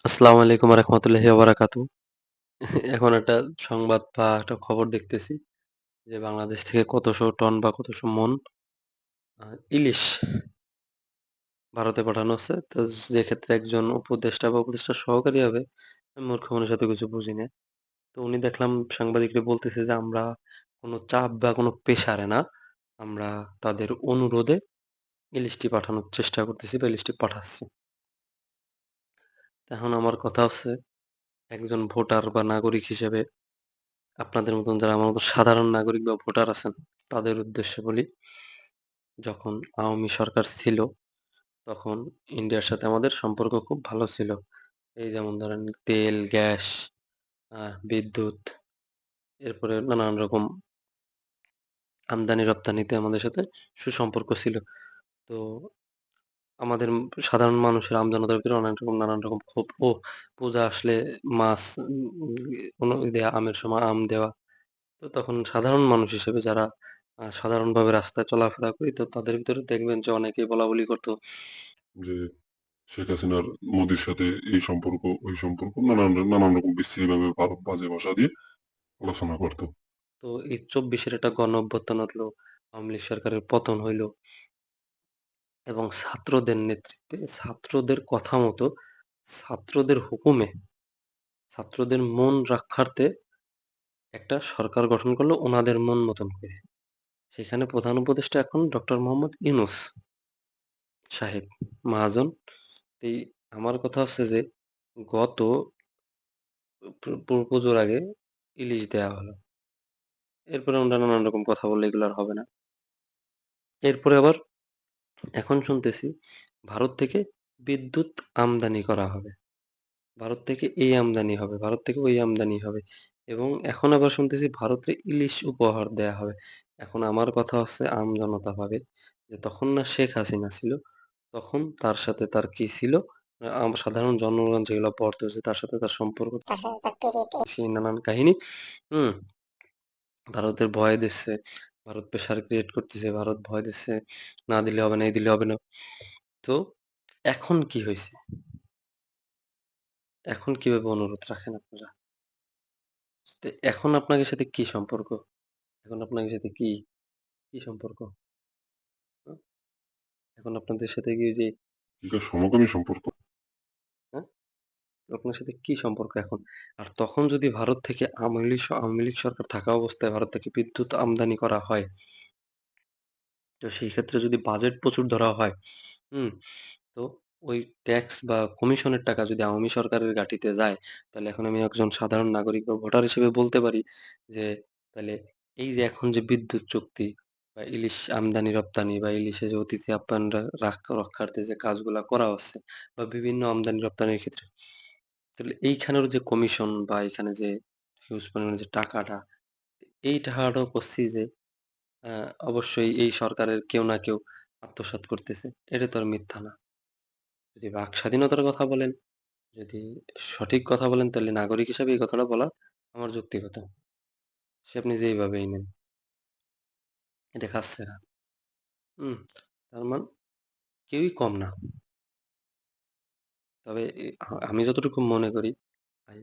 আসসালামু আলাইকুম ওয়া রাহমাতুল্লাহি ওয়া বারাকাতুহু। এখন একটা সংবাদ বা একটা খবর দেখতেছি যে বাংলাদেশ থেকে কতশো টন বা কতশো মন আ ইলিশ ভারতে পাঠানো হচ্ছে। তো যে ক্ষেত্রে একজন উপদেষ্টা বা উপদেষ্টার সহকারী হবে, আমি মূর্খ মানুষ এত কিছু বুঝি না। তো উনি দেখলাম সাংবাদিকরা বলতেছে যে আমরা কোন চাপ বা কোন প্রেশারে না, আমরা তাদের অনুরোধে ইলিশটি পাঠানোর চেষ্টা করতেছি বা ইলিশটি পাঠাচ্ছি। এখন আমার কথা হচ্ছে একজন ভোটার বা নাগরিক হিসেবে আপনাদের মতন যারা আমার মতো সাধারণ নাগরিক বা ভোটার আছেন, তাদের উদ্দেশ্যে বলি, যখন আওয়ামী সরকার ছিল, তখন ইন্ডিয়ার সাথে আমাদের সম্পর্ক খুব ভালো ছিল। এই যেমন ধরেন তেল, গ্যাস, বিদ্যুৎ, এরপরে নানান রকম আমদানি-রপ্তানিতে আমাদের সাথে সুসম্পর্ক ছিল। তো আমাদের সাধারণ মানুষের আমজনতার ভিতরে অনেক রকম নানান রকম ক্ষোভ, পূজা আসলে মাছ দেয়া, আমের সময় আম দেওয়া। তো তখন সাধারণ মানুষ হিসেবে যারা সাধারণভাবে রাস্তায় চলাফেরা করি, তো তাদের ভিতরে দেখবেন যে অনেকেই বলাবলি করতো যে শেখ হাসিনার মোদির সাথে এই সম্পর্ক, ওই সম্পর্ক নানান রকম বিশ্রীভাবে বাজে ভাষা দিয়ে আলোচনা করতো। তো এই ২৪ এর একটা গণঅভ্যুত্থান হলো, আওয়ামী লীগ সরকারের পতন হইল এবং ছাত্রদের নেতৃত্বে, ছাত্রদের কথা মতো, ছাত্রদের হুকুমে, ছাত্রদের মন রক্ষার্থে একটা সরকার গঠন করলো উনাদের মন মতন করে। সেখানে প্রধান উপদেষ্টা এখন ডক্টর মোহাম্মদ ইউনূস সাহেব, মহাজন। এই আমার কথা হচ্ছে যে গত পুজোর আগে ইলিশ দেয়া হলো। এরপরে ওনারা নানান রকম কথা বললে এগুলো আর হবে না। এরপরে আবার এখন শুনতেছি ভারত থেকে বিদ্যুৎ আমদানি করা হবে। ভারত থেকে এই আমদানি হবে, ভারত থেকে ওই আমদানি হবে। এবং এখন আবার শুনতেছি ভারতে ইলিশ উপহার দেয়া হবে। এখন আমার কথা হচ্ছে আমজনতা ভাবে যে তখন না শেখ হাসিনা ছিল, তখন তার সাথে তার কি ছিল? সাধারণ জনগণ যেগুলো পড়তেছে তার সাথে তার সম্পর্ক, সেই নানান কাহিনী। হুম? ভারতের ভয় দিচ্ছে, ভারত প্রেশার ক্রিয়েট করতেছে, ভারত ভয় দিচ্ছে, না দিলে হবে না, এই দিলে হবে না। তো এখন কি হইছে? এখন কিভাবে অনুরোধ রাখেন আপনারা? তো এখন আপনাদের সাথে কি সম্পর্ক? এখন আপনাদের সাথে কি সম্পর্ক? আ এখন আপনাদের সাথে কি যে এটা সমকামী সম্পর্ক। হ্যাঁ? আপনার সাথে কি সম্পর্ক এখন? আর তখন যদি ভারত থেকে আওয়ামী লীগ সরকার থাকা অবস্থায় ভারত থেকে বিদ্যুৎ আমদানি করা হয়, তো সেই ক্ষেত্রে যদি বাজেট প্রচুর ধরা হয়, হুম? তো ওই ট্যাক্স বা কমিশনের টাকা যদি আওয়ামী সরকারের ঘাঁটিতে যায়, তাহলে এখন আমি একজন সাধারণ নাগরিক বা ভোটার হিসেবে বলতে পারি যে, তাহলে এই যে এখন যে বিদ্যুৎ চুক্তি বা ইলিশ আমদানি-রপ্তানি বা ইলিশে যে অতিথি আপ্যায়ন রক্ষার্থে যে কাজগুলা করা হচ্ছে বা বিভিন্ন আমদানি-রপ্তানির ক্ষেত্রে, তাহলে এইখানের যে কমিশন বা এখানে যে হিউজ পরিমাণে যে টাকাটা, এই টাকাটাও করছি যে আ অবশ্যই এই সরকারের কেউ না কেউ আত্মসাৎ করতেছে। এটা তো আর মিথ্যা না। যদি বাক স্বাধীনতার কথা বলেন, যদি সঠিক কথা বলেন তাহলে নাগরিক হিসেবে এই কথাটা বলা আমার যুক্তিগত। সে আপনি যেইভাবেই নেন। এটা খাচ্ছে না। হুম? তার মানে কেউই কম না। তবে আমি যতটুকু মনে করি ভাই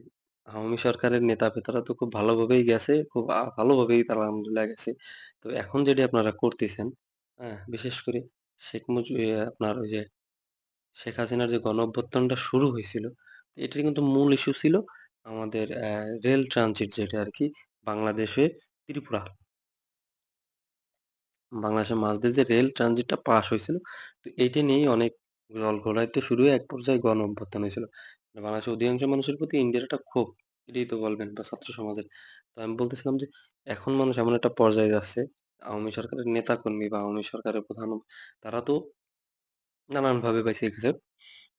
আওয়ামী সরকারের নেতা-ফেতারা তো খুব ভালোভাবেই গেছে। খুব ভালোভাবেই তারা আলহামদুলিল্লাহ গেছে। তো এখন যেটি আপনারা করতেছেন, হ্যাঁ? বিশেষ করে আপনার ওই যে শেখ হাসিনার যে গণঅভ্যুত্থানটা শুরু হয়েছিল, এটার কিন্তু মূল ইস্যু ছিল আমাদের রেল ট্রানজিট যেটা আরকি বাংলাদেশে ত্রিপুরা। বাংলাদেশের মাঝ দিয়ে যে রেল ট্রানজিটটা পাস হইছিল, তো এইটা নিয়েই অনেক জলঘোলাইতে শুরু হয়ে এক পর্যায়ে গণঅভ্যুত্থান হয়েছিল। বাংলাদেশের অধিকাংশ মানুষের প্রতি ইন্ডিয়ার একটা ক্ষোভ, এটাই তো বলবেন বা ছাত্র সমাজের। তো আমি বলতেছিলাম যে এখন মানুষ এমন একটা পর্যায়ে যাচ্ছে, আওয়ামী সরকারের নেতাকর্মী বা আওয়ামী সরকারের প্রধান তারা তো নানানভাবে বাইচে গেছে।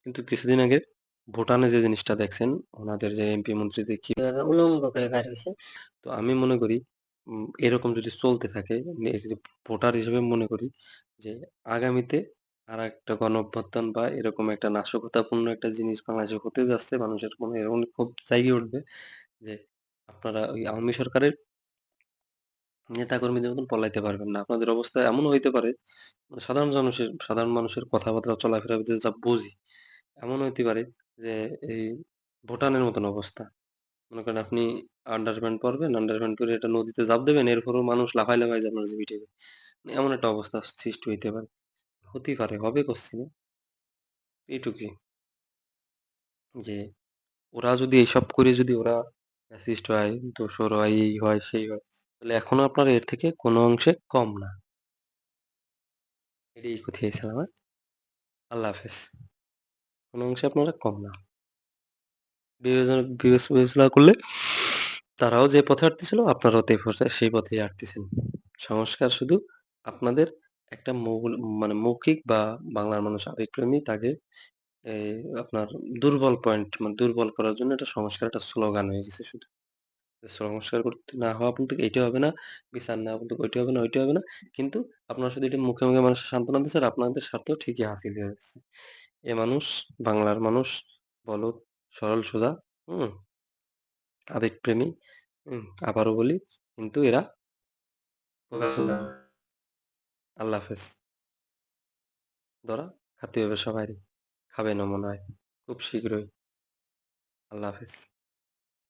কিন্তু কিছুদিন আগে ভুটানে যে জিনিসটা দেখছেন, ওনাদের যে এমপি মন্ত্রীদের কিভাবে উলঙ্গ করে বের হইছে। তো আমি মনে করি এরকম যদি চলতে থাকে, এই যে ভোটার হিসেবে মনে করি যে আগামীতে আরেকটা গণঅভ্যুত্থান বা এরকম একটা নাশকতাপূর্ণ একটা জিনিস বাংলাদেশে হতে যাচ্ছে। মানুষের মনে এরকম ক্ষোভ জাইগে উঠবে যে আপনারা ওই আওয়ামী সরকারের নেতাকর্মীদের মতন পলাইতে পারবেন না। আপনাদের অবস্থা এমনও হইতে পারে, সাধারণ মানুষের কথাবার্তা চলাফেরার ভিতরে যা বুঝি, এমন হইতে পারে যে এই ভুটানের মতন অবস্থা। মনে করেন আপনি আন্ডারপ্যান্ট পরবেন, আন্ডারপ্যান্ট পরে এটা নদীতে ঝাঁপ দিবেন, এরপরেও মানুষ লাফায়, লাফায় যে আপনার জিবির খাইবে। মানে এমন একটা অবস্থা সৃষ্টি হইতে পারে। হতেই পারে, হবে করছি না। এইটুকুই যে ওরা যদি এইসব করে যদি ওরা ফ্যাসিস্ট হয়, দোসর হয়, এই হয়, সেই হয়, তাহলে এখনো আপনারা এর থেকে কোনো অংশে কম না। এটাই কথা চাইছিলাম, হ্যাঁ? আল্লাহ হাফেজ। কোনো অংশে আপনারা কম না। বিবেচনা করলে তারাও যে পথে হাঁটতেছিল, আপনারাও সেই পথেই হাঁটতেছেন। সংস্কার শুধু আপনাদের একটা মানে মৌখিক বা বাংলার মানুষ আবেগপ্রেমী তাকে এই আপনার দুর্বল পয়েন্ট মানে দুর্বল করার জন্য এটা সংস্কার একটা স্লোগান হয়ে গেছে শুধু। সংস্কার করতে না হওয়া পর্যন্ত এইটা হবে না, বিচার না হওয়া পর্যন্ত ওইটা হবে না, ওইটা হবে না। কিন্তু আপনারা শুধু এটা মুখে, মুখে মানুষের সান্ত্বনা দিচ্ছেন, আর আপনাদের স্বার্থ ঠিকই হাসিল হয়ে যাচ্ছে। এ মানুষ, বাংলার মানুষ বলদ, সরল সোজা, হুম? আবেগপ্রেমী, আবারও বলি, কিন্তু এরা প্রকাশ্যে আল্লাহ হাফেজ। ধরা খাতে হবে সবারই। খাবেনও মনে হয়। খুব শীঘ্রই। আল্লাহ হাফেজ।